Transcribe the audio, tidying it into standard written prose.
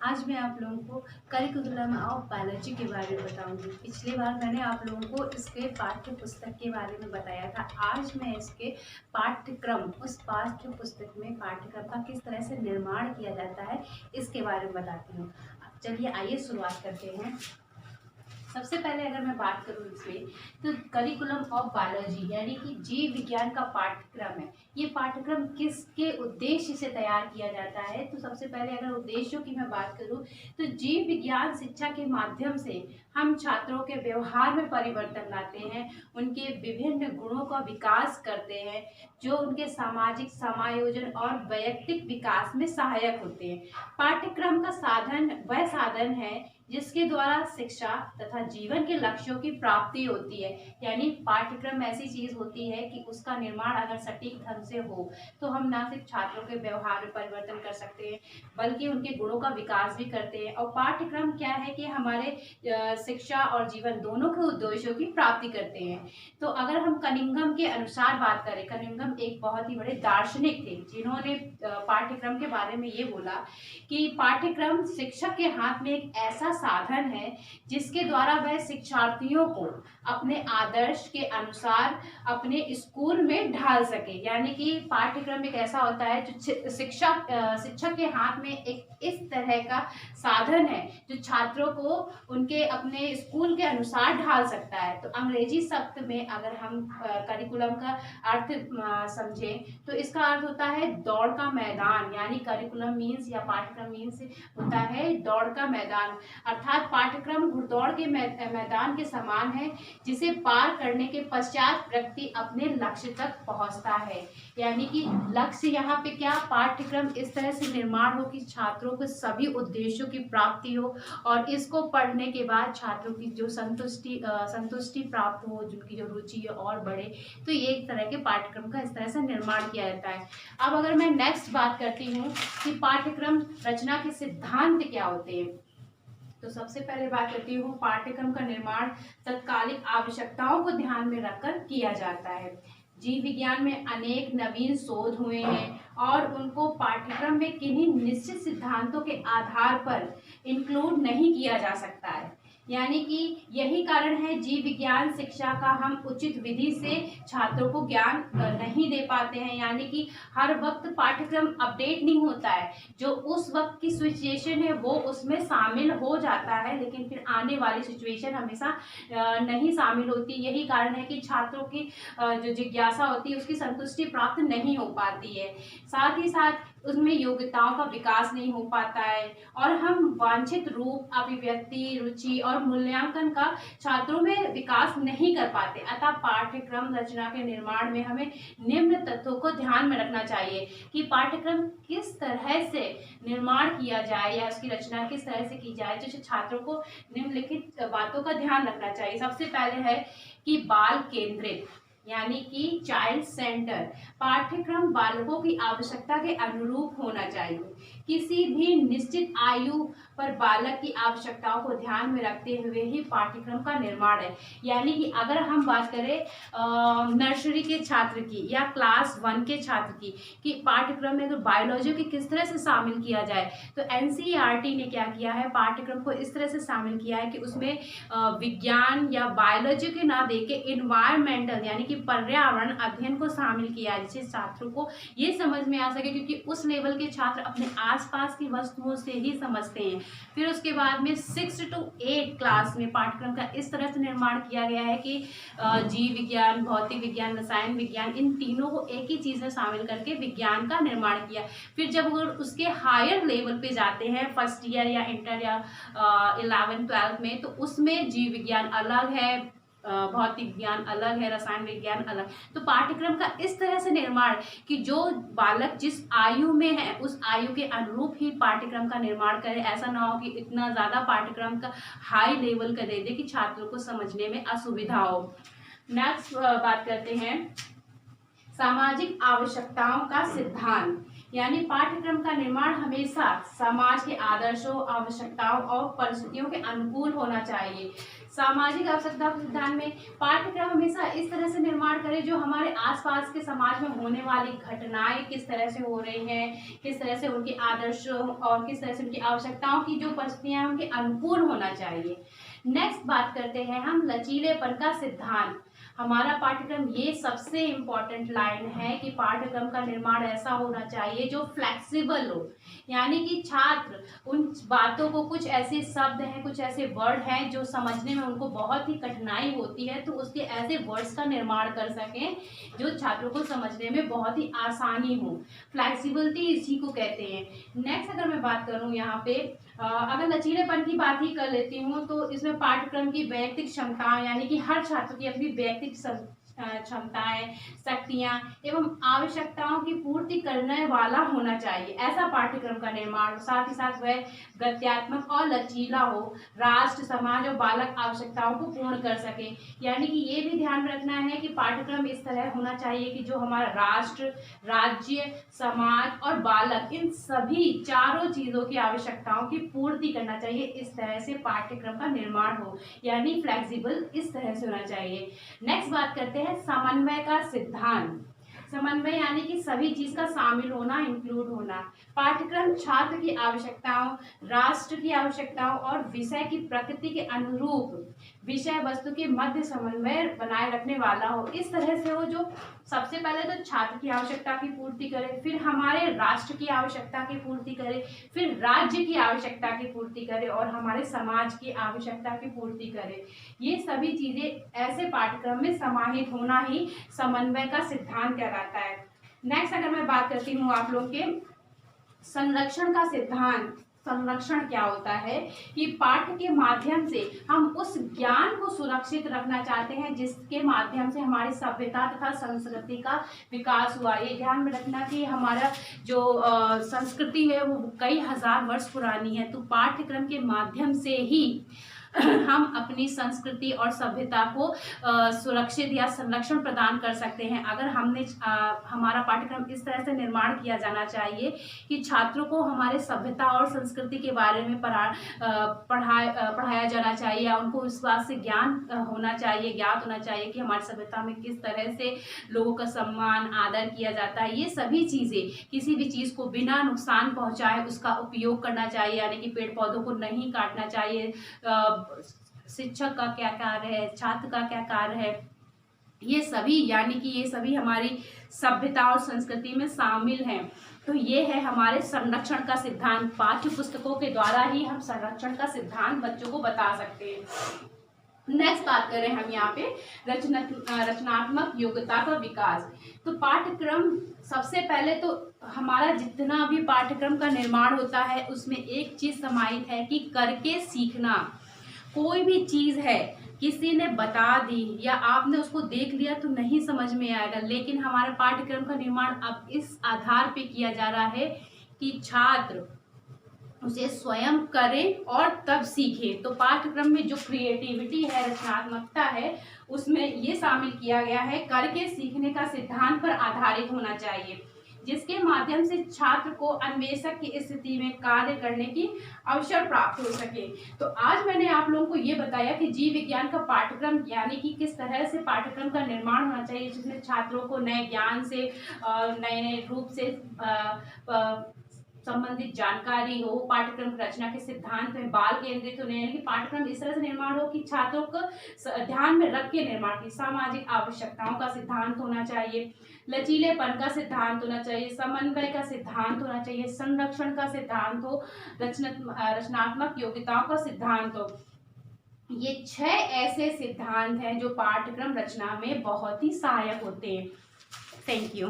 आज मैं आप लोगों को करिकुलम ऑफ बायोलॉजी के बारे में बताऊंगी। पिछली बार मैंने आप लोगों को इसके पाठ्य पुस्तक के बारे में बताया था। आज मैं इसके पाठ्यक्रम, उस पाठ्य पुस्तक में पाठ्यक्रम का किस तरह से निर्माण किया जाता है इसके बारे में बताती हूँ। चलिए आइए शुरुआत करते हैं। सबसे पहले अगर मैं बात करूँ इसमें, तो करिकुलम ऑफ बायोलॉजी यानी कि जीव विज्ञान का पाठ्यक्रम है। ये पाठ्यक्रम किसके उद्देश्य से तैयार किया जाता है? तो सबसे पहले अगर उद्देश्यों की मैं बात करूँ तो जीव विज्ञान शिक्षा के माध्यम से हम छात्रों के व्यवहार में परिवर्तन लाते हैं, उनके विभिन्न गुणों का विकास करते हैं जो उनके सामाजिक समायोजन और वैयक्तिक विकास में सहायक होते हैं। पाठ्यक्रम का साधन वह साधन है जिसके द्वारा शिक्षा तथा जीवन के लक्ष्यों की प्राप्ति होती है। यानी पाठ्यक्रम ऐसी चीज होती है कि उसका निर्माण अगर सटीक ढंग से हो तो हम ना सिर्फ छात्रों के व्यवहार में परिवर्तन कर सकते हैं बल्कि उनके गुणों का विकास भी करते हैं। और पाठ्यक्रम क्या है कि हमारे शिक्षा और जीवन दोनों के उद्देश्यों की प्राप्ति करते हैं। तो अगर हम कनिंघम के अनुसार बात करें, कनिंघम एक बहुत ही बड़े दार्शनिक थे जिन्होंने पाठ्यक्रम के बारे में ये बोला कि पाठ्यक्रम शिक्षक के हाथ में एक ऐसा साधन है जिसके द्वारा वह शिक्षार्थियों को अपने आदर्श के अनुसार अपने स्कूल में ढाल सके। यानी कि पाठ्यक्रम एक ऐसा होता है जो शिक्षक के हाथ में एक इस तरह का साधन है जो छात्रों को उनके अपने स्कूल के अनुसार ढाल सकता है। तो अंग्रेजी शब्द में अगर हम करिकुलम का अर्थ समझें तो इसका अर्थ होता है दौड़ का मैदान। यानी करिकुलम मीन्स या पाठ्यक्रम मीन्स होता है दौड़ का मैदान, अर्थात पाठ्यक्रम घुड़दौड़ के मैदान के समान है जिसे पार करने के पश्चात व्यक्ति अपने लक्ष्य तक पहुंचता है। यानी कि लक्ष्य यहाँ पे क्या, पाठ्यक्रम इस तरह से निर्माण हो कि छात्रों को सभी उद्देश्यों की प्राप्ति हो और इसको पढ़ने के बाद छात्रों की जो संतुष्टि प्राप्त हो, जिनकी जो रुचि है और बढ़े। तो ये एक तरह के पाठ्यक्रम का इस तरह से निर्माण किया जाता है। अब अगर मैं नेक्स्ट बात करती हूँ कि पाठ्यक्रम रचना के सिद्धांत क्या होते हैं, तो सबसे पहले बात करती हूँ पाठ्यक्रम का निर्माण तत्कालिक आवश्यकताओं को ध्यान में रखकर किया जाता है। जीव विज्ञान में अनेक नवीन शोध हुए हैं और उनको पाठ्यक्रम में किन्हीं निश्चित सिद्धांतों के आधार पर इंक्लूड नहीं किया जा सकता है। यानी कि यही कारण है जीव विज्ञान शिक्षा का हम उचित विधि से छात्रों को ज्ञान नहीं दे पाते हैं। यानी कि हर वक्त पाठ्यक्रम अपडेट नहीं होता है, जो उस वक्त की सिचुएशन है वो उसमें शामिल हो जाता है लेकिन फिर आने वाली सिचुएशन हमेशा नहीं शामिल होती। यही कारण है कि छात्रों की जो जिज्ञासा होती है उसकी संतुष्टि प्राप्त नहीं हो पाती है, साथ ही साथ उसमें योग्यताओं का विकास नहीं हो पाता है और हम वांछित रूप, अभिव्यक्ति, रुचि और मूल्यांकन का छात्रों में विकास नहीं कर पाते। अतः पाठ्यक्रम रचना के निर्माण में हमें निम्न तत्वों को ध्यान में रखना चाहिए कि पाठ्यक्रम किस तरह से निर्माण किया जाए या उसकी रचना किस तरह से की जाए, जिससे छात्रों को निम्नलिखित बातों का ध्यान रखना चाहिए। सबसे पहले है कि बाल केंद्रित यानी कि चाइल्ड सेंटर। पाठ्यक्रम बालकों की आवश्यकता के अनुरूप होना चाहिए। किसी भी निश्चित आयु पर बालक की आवश्यकताओं को ध्यान में रखते हुए ही पाठ्यक्रम का निर्माण है। यानी कि अगर हम बात करें नर्सरी के छात्र की या क्लास 1 के छात्र की कि पाठ्यक्रम में अगर बायोलॉजी को किस तरह से शामिल किया जाए, तो एनसीईआरटी ने क्या किया है, पाठ्यक्रम को इस तरह से शामिल किया है कि उसमें विज्ञान या बायोलॉजी के ना देके इन्वायरमेंटल यानी कि पर्यावरण अध्ययन को शामिल किया है, जिससे छात्रों को ये समझ में आ सके, क्योंकि उस लेवल के छात्र अपने आसपास की वस्तुओं से ही समझते हैं। फिर उसके बाद में 6 to 8 क्लास में पाठ्यक्रम का इस तरह से निर्माण किया गया है कि जीव विज्ञान, भौतिक विज्ञान, रसायन विज्ञान, इन तीनों को एक ही चीज में शामिल करके विज्ञान का निर्माण किया। फिर जब वो उसके हायर लेवल पे जाते हैं, फर्स्ट ईयर या इंटर या 11th 12th में, तो उसमें जीव विज्ञान अलग है, भौतिक विज्ञान अलग है, रसायन विज्ञान अलग। तो पाठ्यक्रम का इस तरह से निर्माण कि जो बालक जिस आयु में है उस आयु के अनुरूप ही पाठ्यक्रम का निर्माण करे। ऐसा ना हो कि इतना ज्यादा पाठ्यक्रम का हाई लेवल का दे दे कि छात्रों को समझने में असुविधा हो। नेक्स्ट बात करते हैं सामाजिक आवश्यकताओं का सिद्धांत। यानी पाठ्यक्रम का निर्माण हमेशा समाज के आदर्शों, आवश्यकताओं और परिस्थितियों के अनुकूल होना चाहिए। सामाजिक आवश्यकता के सिद्धांत में पाठ्यक्रम हमेशा इस तरह से निर्माण करे जो हमारे आसपास के समाज में होने वाली घटनाएं किस तरह से हो रही हैं, किस तरह से उनके आदर्शों और किस तरह से उनकी आवश्यकताओं की जो परिस्थितियां हैं उनके अनुकूल होना चाहिए। नेक्स्ट बात करते हैं हम लचीलेपन का सिद्धांत। हमारा पाठ्यक्रम, ये सबसे इम्पोर्टेंट लाइन है कि पाठ्यक्रम का निर्माण ऐसा होना चाहिए जो फ्लेक्सिबल हो, यानी कि छात्र उन बातों को, कुछ ऐसे शब्द हैं, कुछ ऐसे वर्ड हैं जो समझने में उनको बहुत ही कठिनाई होती है, तो उसके ऐसे वर्ड्स का निर्माण कर सकें जो छात्रों को समझने में बहुत ही आसानी हो। फ्लेक्सिबिलिटी इसी को कहते हैं। नेक्स्ट अगर मैं बात करूं यहाँ पे, अगर लचीलेपन की बात ही कर लेती हूँ तो इसमें पाठ्यक्रम की वैयक्तिक क्षमताएं, यानी कि हर छात्र की अपनी वैयक्तिक क्षमताएं, शक्तियां एवं आवश्यकताओं की पूर्ति करने वाला होना चाहिए। ऐसा पाठ्यक्रम का निर्माण, साथ ही साथ वह गत्यात्मक और लचीला हो, राष्ट्र, समाज और बालक आवश्यकताओं को पूर्ण कर सके। यानी कि ये भी ध्यान रखना है कि पाठ्यक्रम इस तरह होना चाहिए कि जो हमारा राष्ट्र, राज्य, समाज और बालक, इन सभी चारों चीजों की आवश्यकताओं की पूर्ति करना चाहिए। इस तरह से पाठ्यक्रम का निर्माण हो, यानी फ्लेक्सिबल इस तरह से होना चाहिए। नेक्स्ट बात करते हैं समन्वय का सिद्धांत। समन्वय यानी कि सभी चीज का शामिल होना, इंक्लूड होना। पाठ्यक्रम छात्र की आवश्यकताओं, राष्ट्र की आवश्यकताओं और विषय की प्रकृति के अनुरूप विषय वस्तु के मध्य समन्वय बनाए रखने वाला हो। इस तरह से हो जो सबसे पहले तो छात्र की आवश्यकता की पूर्ति करे, फिर हमारे राष्ट्र की आवश्यकता की पूर्ति करे, फिर राज्य की आवश्यकता की पूर्ति करे और हमारे समाज की आवश्यकता की पूर्ति करे। ये सभी चीजें ऐसे पाठ्यक्रम में समाहित होना ही समन्वय का सिद्धांत कहलाता है। नेक्स्ट अगर मैं बात करती हूँ आप लोग के संरक्षण का सिद्धांत। संरक्षण क्या होता है कि पाठ्य के माध्यम से हम उस ज्ञान को सुरक्षित रखना चाहते हैं जिसके माध्यम से हमारी सभ्यता तथा संस्कृति का विकास हुआ। ये ध्यान में रखना कि हमारा जो संस्कृति है वो कई हजार वर्ष पुरानी है, तो पाठ्यक्रम के माध्यम से ही हम अपनी संस्कृति और सभ्यता को सुरक्षित या संरक्षण प्रदान कर सकते हैं। अगर हमारा पाठ्यक्रम इस तरह से निर्माण किया जाना चाहिए कि छात्रों को हमारे सभ्यता और संस्कृति के बारे में पढ़ाया जाना चाहिए, या उनको इस बात से ज्ञान होना चाहिए, ज्ञात होना चाहिए कि हमारी सभ्यता में किस तरह से लोगों का सम्मान, आदर किया जाता है। ये सभी चीज़ें, किसी भी चीज़ को बिना नुकसान पहुँचाए उसका उपयोग करना चाहिए, यानी कि पेड़ पौधों को नहीं काटना चाहिए। शिक्षक का क्या कार्य है, छात्र का क्या कार्य है, ये सभी, यानी कि ये सभी हमारी सभ्यता और संस्कृति में शामिल हैं। तो ये है हमारे संरक्षण का सिद्धांत। पाठ्य पुस्तकों के द्वारा ही हम संरक्षण का सिद्धांत बच्चों को बता सकते हैं। नेक्स्ट बात करें हम यहाँ पे रचनात्मक योग्यता का विकास। तो पाठ्यक्रम, सबसे पहले तो हमारा जितना भी पाठ्यक्रम का निर्माण होता है उसमें एक चीज समाहित है कि करके सीखना। कोई भी चीज है, किसी ने बता दी या आपने उसको देख लिया तो नहीं समझ में आएगा, लेकिन हमारे पाठ्यक्रम का निर्माण अब इस आधार पे किया जा रहा है कि छात्र उसे स्वयं करें और तब सीखें। तो पाठ्यक्रम में जो क्रिएटिविटी है, रचनात्मकता है, उसमें ये शामिल किया गया है करके सीखने का सिद्धांत पर आधारित होना चाहिए, जिसके माध्यम से छात्र को अन्वेषक की स्थिति में कार्य करने की अवसर प्राप्त हो सके। तो आज मैंने आप लोगों को ये बताया कि जीव विज्ञान का पाठ्यक्रम, यानी कि किस तरह से पाठ्यक्रम का निर्माण होना चाहिए जिसमें छात्रों को नए ज्ञान से, नए नए रूप से संबंधित जानकारी हो। पाठ्यक्रम रचना के सिद्धांत में बाल केंद्रित होने, यानी कि पाठ्यक्रम इस तरह से निर्माण हो कि छात्रों को ध्यान में रख के निर्माण की। सामाजिक आवश्यकताओं का सिद्धांत होना चाहिए, लचीलेपन का सिद्धांत होना चाहिए, समन्वय का सिद्धांत होना चाहिए, संरक्षण का सिद्धांत हो, रचनात्मक योग्यताओं का सिद्धांत हो। ये 6 ऐसे सिद्धांत हैं जो पाठ्यक्रम रचना में बहुत ही सहायक होते हैं। Thank you.